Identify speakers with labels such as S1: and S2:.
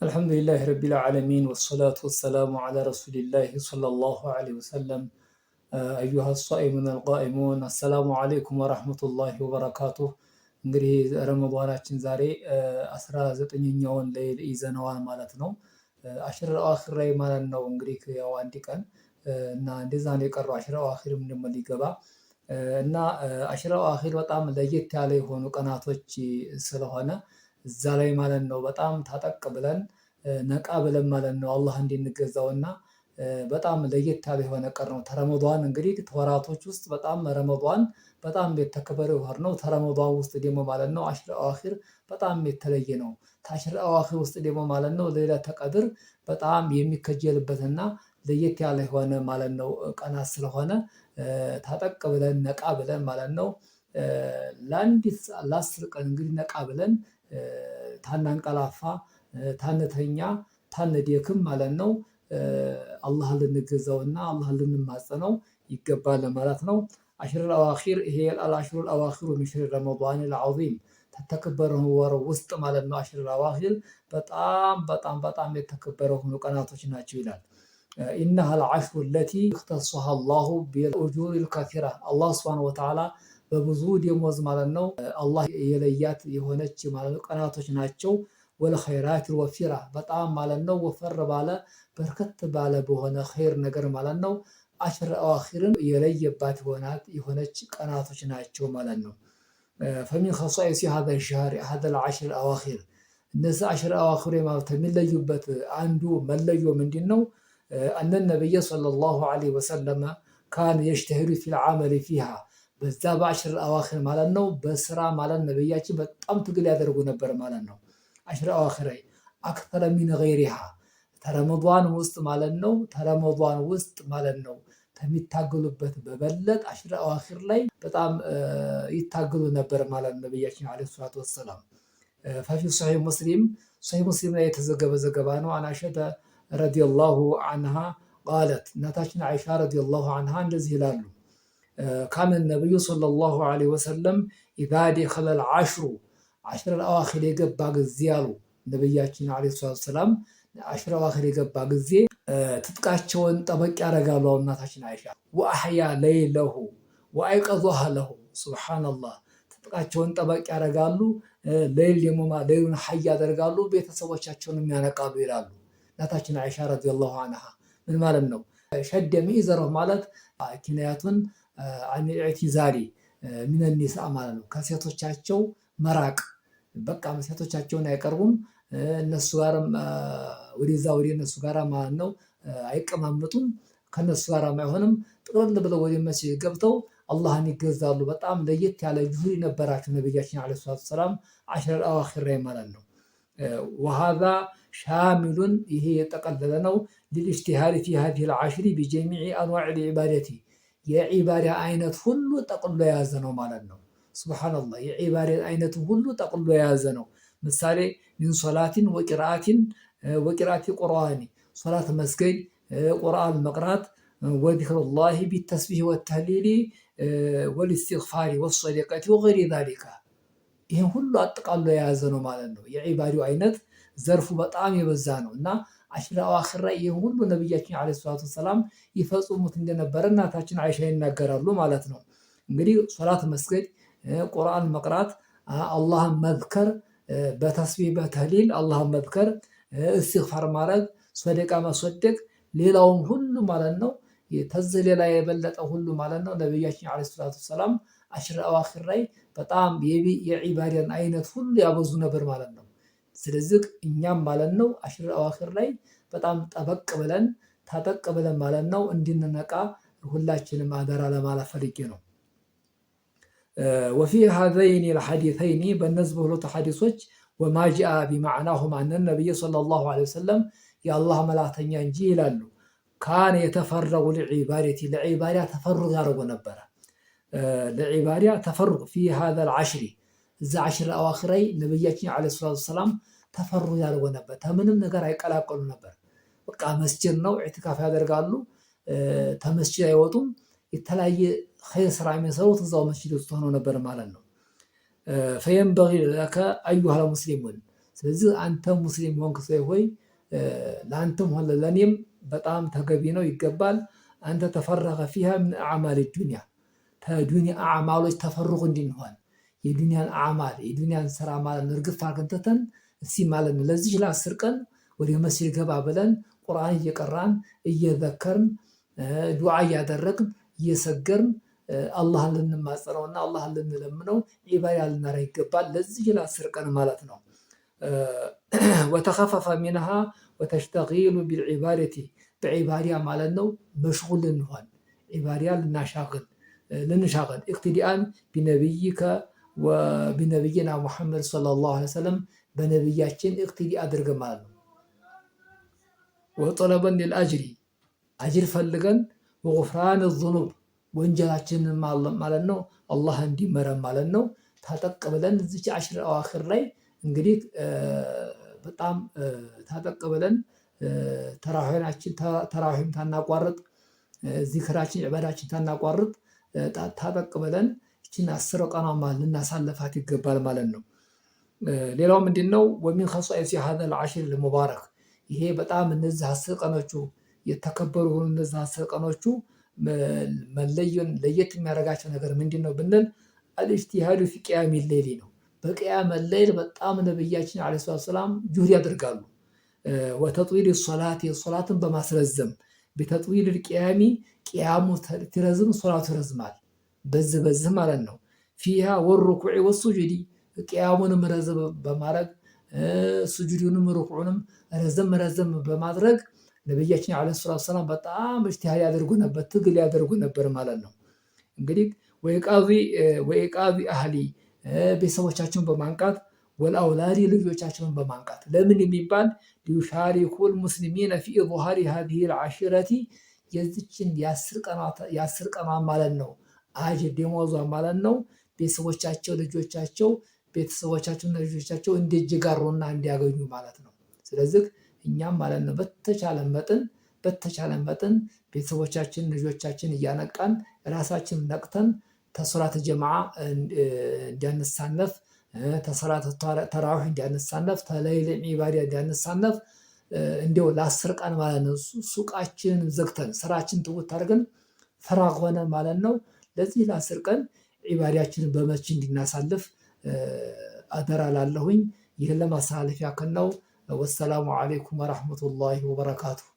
S1: الحمد لله رب العالمين والصلاة والسلام على رسول الله صلى الله عليه وسلم. أيها الصائمون القائمون السلام عليكم ورحمة الله وبركاته. እንግዲህ ረመዳናችን ዛሬ 19ኛውን ሌሊት ይዘነዋል ማለት ነው። አሽር አዋኺር ላይ ማለት ነው። እንግዲህ ያው አንድ ቀን እና እንደዛ ነው የቀረው አሽር አዋኺርም ደግሞ ሊገባ እና አሽር አዋኺር በጣም ለየት ያለ የሆኑ ቀናቶች ስለሆነ እዛ ላይ ማለት ነው በጣም ታጠቅ ብለን ነቃ ብለን ማለት ነው አላህ እንድንገዛውና በጣም ለየት ያለ የሆነ ቀን ነው። ተረመዷን እንግዲህ ተወራቶች ውስጥ በጣም ረመዷን በጣም የተከበረ ወር ነው። ተረመዷን ውስጥ ደግሞ ማለት ነው አሽር አዋኺር በጣም የተለየ ነው። ከአሽር አዋኺር ውስጥ ደግሞ ማለት ነው ለይለተ ቀድር በጣም የሚከጀልበትና ለየት ያለ የሆነ ማለት ነው ቀናት ስለሆነ ታጠቅ ብለን ነቃ ብለን ማለት ነው ለአንዲት ለ10 ቀን እንግዲህ ነቃ ብለን ታናንቀላፋ ታንተኛ ታንደክም ማለት ነው አላህን ልንገዛውና አላህን ልንማጸነው ይገባል ማለት ነው። አሽሩል አዋኺር ይሄ አልአሽሩል አዋኺሩ ሚን ሸህሪ ረመዷኒል ዐዚም ከተከበረው ወር ውስጥ ማለት ነው። አሽሩል አዋኺር በጣም የተከበረ ሆኑ ቀናቶች ናቸው ይላል። ኢነሃ አልዐሽሩ ለቲ እኽተሰሃ አላሁ ቢልኡጁሪል ከሲራ አላህ ሱብሓነሁ ወተዓላ በብዙ ደሞዝ ማለት ነው አላህ የለያት የሆነች ማለት ነው ቀናቶች ናቸው። ወልኸይራቲል ወፊራ በጣም ማለት ነው ወፈር ባለ በርከት ባለ በሆነ ኸይር ነገር ማለት ነው አሽር አዋኺርን የለየባት የሆነች ቀናቶች ናቸው ማለት ነው። ፈሚን ኸሷኢሲ ሀዛ ሸህር ሀዛል ዐሽር አዋኺር እነዚህ አሽር አዋኺር ማለት የሚለዩበት አንዱ መለዮ ምንድን ነው? እነ ነቢይ ሰለላሁ ዐለይሂ ወሰለም ካነ የጅተሂዱ ፊል ዐመሊ ፊሃ በዛ በአሽር አዋኺር ማለት ነው በስራ ማለት ነብያችን በጣም ትግል ያደርጉ ነበር ማለት ነው። አሽር አዋኺር ላይ አክተረ ሚን ገይሪሃ ተረመዷን ውስጥ ማለት ነው ተረመዷን ውስጥ ማለት ነው ከሚታገሉበት በበለጠ አሽር አዋኺር ላይ በጣም ይታገሉ ነበር ማለት ነው ነብያችን አለይሂ ሰላቱ ወሰላም። ፈፊ ሶሒህ ሙስሊም ላይ የተዘገበ ዘገባ ነው። አናሸተ ረዲየላሁ ዐንሃ ቃለት እናታችን አይሻ ረዲየላሁ ዐንሃ እንደዚህ ይላሉ ካነ ነብዩ ሰለላሁ ዐለይሂ ወሰለም ኢዛ ደኸለል ዐሽሩ አሽረል አዋኺር የገባ ጊዜ አሉ ነብያችን ዐለይሂ ሰላቱ ወሰላም አሽር አዋኺር የገባ ጊዜ ትጥቃቸውን ጠበቅ ያደርጋሉ። እናታችን አይሻ ወአህያ ለይለሁ ወአይቀዙ አህለሁ ሱብሃነላህ ትጥቃቸውን ጠበቅ ያደርጋሉ። ሌሊት ደግሞ ሌሊቱን ሀይ ያደርጋሉ ቤተሰቦቻቸውን ያነቃሉ ይላሉ እናታችን አይሻ ረዲየላሁ ዐንሃ። ምን ማለት ነው? ሸደ ሚእዘረሁ ማለት ኪንያቱን አን ኢዕቲዛሊ ሚነ ኒሳ ማለት ነው ከሴቶቻቸው መራቅ በቃ ሴቶቻቸውን አይቀርቡም እነሱ ጋርም ወደዛ ወደ እነሱ ጋር ማለት ነው አይቀማመጡም ከነሱ ጋር አይሆንም ጥቅልል ብለው ወደ መስጂድ ገብተው አላህን ይገዛሉ። በጣም ለየት ያለ ጁህሪ ነበራቸው ነብያችን አለይሂ ሰላቱ ወሰላም አሽረል አዋኺር ላይ ማለት ነው። ወሃዛ ሻሚሉን ይሄ የጠቀለለ ነው ሊልኢጅቲሃድ ፊ ሃዚሂል ዐሽሪ ቢጀሚዕ አንዋዒል ዒባደቲ የዒባዳ አይነት ሁሉ ጠቅልሎ የያዘ ነው ማለት ነው። ሱብሃነላህ የዒባዳ አይነት ሁሉ ጠቅልሎ የያዘ ነው። ምሳሌ ሚን ሶላቲን ወቂራቲ ቁርአኒ ሶላት መስገድ ቁርአን መቅራት ወዚክሩላሂ ቢተስቢህ ወተህሊሊ ወልኢስቲግፋሪ ወሰደቀቲ ወገይሪ ዛሊካ ይህን ሁሉ አጠቃሎ የያዘ ነው ማለት ነው። የዒባዳው አይነት ዘርፉ በጣም የበዛ ነው እና አሽር አዋኺር ላይ ይህን ሁሉ ነብያችን ዐለይሂ ሰላቱ ወሰላም ይፈጽሙት እንደነበረ እናታችን አይሻ ይናገራሉ ማለት ነው። እንግዲህ ሶላት መስገድ ቁርአን መቅራት አላህን መዝከር በተስቢህ በተህሊል አላህን መዝከር እስትግፋር ማድረግ ሰደቃ ማስወደቅ ሌላውን ሁሉ ማለት ነው ተዚህ ሌላ የበለጠ ሁሉ ማለት ነው ነብያችን ዐለይሂ ሰላቱ ወሰላም አሽር አዋኺር ላይ በጣም የዒባዳን አይነት ሁሉ ያበዙ ነበር ማለት ነው። ስለዚህ እኛም ማለት ነው አሽር አዋኺር ላይ በጣም ጠበቅ ብለን ታጠቅ ብለን ማለት ነው እንድንነቃ ሁላችንም አደራ ለማለት ፈልጌ ነው። ወፊ ሃዘይኒ አልሐዲሰይኒ በእነዚህ በሁለቱ ሐዲሶች ወማ ጃአ ቢመዕናሁማ አነ ነቢይ ሰለላሁ ዐለይሂ ወሰለም የአላህ መላእክተኛ እንጂ ይላሉ ካነ የተፈረጉ ለዒባደቲ ለዒባዳ ተፈሩግ ያደርጉ ነበረ። ለዒባዳ ተፈሩግ ፊ ሃዛል ዐሽሪ እዛ አሽር አዋኺር ላይ ነብያችን ዐለይሂ ሰላቱ ወሰላም ተፈሩግ ያደርጉ ነበር። ከምንም ነገር አይቀላቀሉ ነበር። በቃ መስጂድ ነው ኢዕቲካፍ ያደርጋሉ። ተመስጂድ አይወጡም። የተለያየ ኸይር ስራ የሚሰሩት እዛው መስጂድ ውስጥ ሆነው ነበር ማለት ነው። ፈየንበጊ ለከ አዩሃ ሙስሊሙን ስለዚህ አንተ ሙስሊም ሆንክ ሰው ሆይ ለአንተም ሆነ ለእኔም በጣም ተገቢ ነው ይገባል። አንተ ተፈረገ ፊሃ ምን አዕማል ዱንያ ከዱንያ አዕማሎች ተፈሩቅ እንድንሆን የዱንያን አዕማል የዱንያን ስራ ማለት ነው እርግፍ አድርገን ትተን እስቲ ማለት ነው ለዚች ለ10 ቀን ወደ መስጂድ ገባ ብለን ቁርአን እየቀራን እየዘከርን ዱዓ እያደረግን እየሰገርን አላህን ልንማጸነውና አላህን ልንለምነው ዒባዳ ልናደርግ ይገባል ለዚች ለ10 ቀን ማለት ነው። ወተኸፈፈ ሚንሃ ወተሽተጊሉ ቢልዒባደቲ በዒባዳ ማለት ነው መሽጉል ልንሆን ዒባዳ ልንሻገል ኢቅትዲአን ቢነቢይከ ወቢነቢይና ሙሐመድ ሰለላሁ ዐለይሂ ወሰለም በነቢያችን ኢቅትዲ አድርገን ማለት ነው። ወጠለበን ሊልአጅሪ አጅር ፈልገን ወጉፍራን ዙኑብ ወንጀላችንን ማለት ነው አላህ እንዲመረን ማለት ነው። ታጠቅ ብለን እዚች 10 አዋኺር ላይ እንግዲህ በጣም ታጠቅ ብለን ተራዊህም ታናቋርጥ ዚክራችን ዒባዳችን ታናቋርጥ ታጠቅ ብለን ይችን 10 ቀኗን ልናሳልፋት ይገባል ማለት ነው። ሌላው ምንድነው? ወሚን ኸሷኢስ ሀዛል ዐሽር ልሙባረክ ይሄ በጣም እነዚህ 10 ቀኖቹ የተከበሩ ሆኑ። እነዚህ 10 ቀኖቹ መለየን ለየት የሚያደርጋቸው ነገር ምንድነው ብንል አልኢጅቲሃዱ ፊ ቂያሚ ሌሊ ነው። በቂያመ ሌይል በጣም ነብያችን ዐለይሂ ሰላም ጁህድ ያደርጋሉ። ወተጥዊል ሶላትን በማስረዘም ቢተጥዊል ቂያሚ ቂያሙ ትረዝም ሶላቱ ይረዝማል። በዚህ ማለት ነው። ፊሃ ወሩኩዕ ወሱጁዲ ቂያሙንም ረዘም በማድረግ ሱጁዱንም ሩኩዑንም ረዘም በማድረግ ነብያችን ዐለይሂ ሰላም በጣም ኢጅቲሃድ ያደርጉ ነበር፣ ትግል ያደርጉ ነበር ማለት ነው። እንግዲህ ወኢቃዚ አህሊ ቤተሰቦቻቸውን በማንቃት ወልአውላዲ ልጆቻቸውን በማንቃት ለምን የሚባል ሊዩሻሪኩል ሙስሊሚነ ፊ ኢዝሃሪ ሃዚሂል ዐሽረቲ የዚችን የ10 ቀኗን ማለት ነው አጅር ደመወዟን ማለት ነው ቤተሰቦቻቸው ቤተሰቦቻቸውና ልጆቻቸው እንዲጅጋሩና እንዲያገኙ ማለት ነው። ስለዚህ እኛም ማለት ነው በተቻለ መጠን ቤተሰቦቻችን ልጆቻችን እያነቃን ራሳችን ነቅተን ተሶላት ጀማዓ እንዲያነሳነፍ ተሶላት ተራዊህ እንዲያነሳነፍ ተለይል ዒባዳ እንዲያነሳነፍ እንዲያው ለ10 ቀን ማለት ነው ሱቃችንን ዘግተን ስራችን ትውት አድርገን ፈራግ ሆነ ማለት ነው። ለዚህ ለ10 ቀን ዒባዳችንን በመስጂድ እንድናሳልፍ አደራ ላለሁኝ። ይህን ለማስተላለፍ ያክል ነው። ወሰላሙ ዐለይኩም ወረሕመቱላሂ ወበረካቱሁ።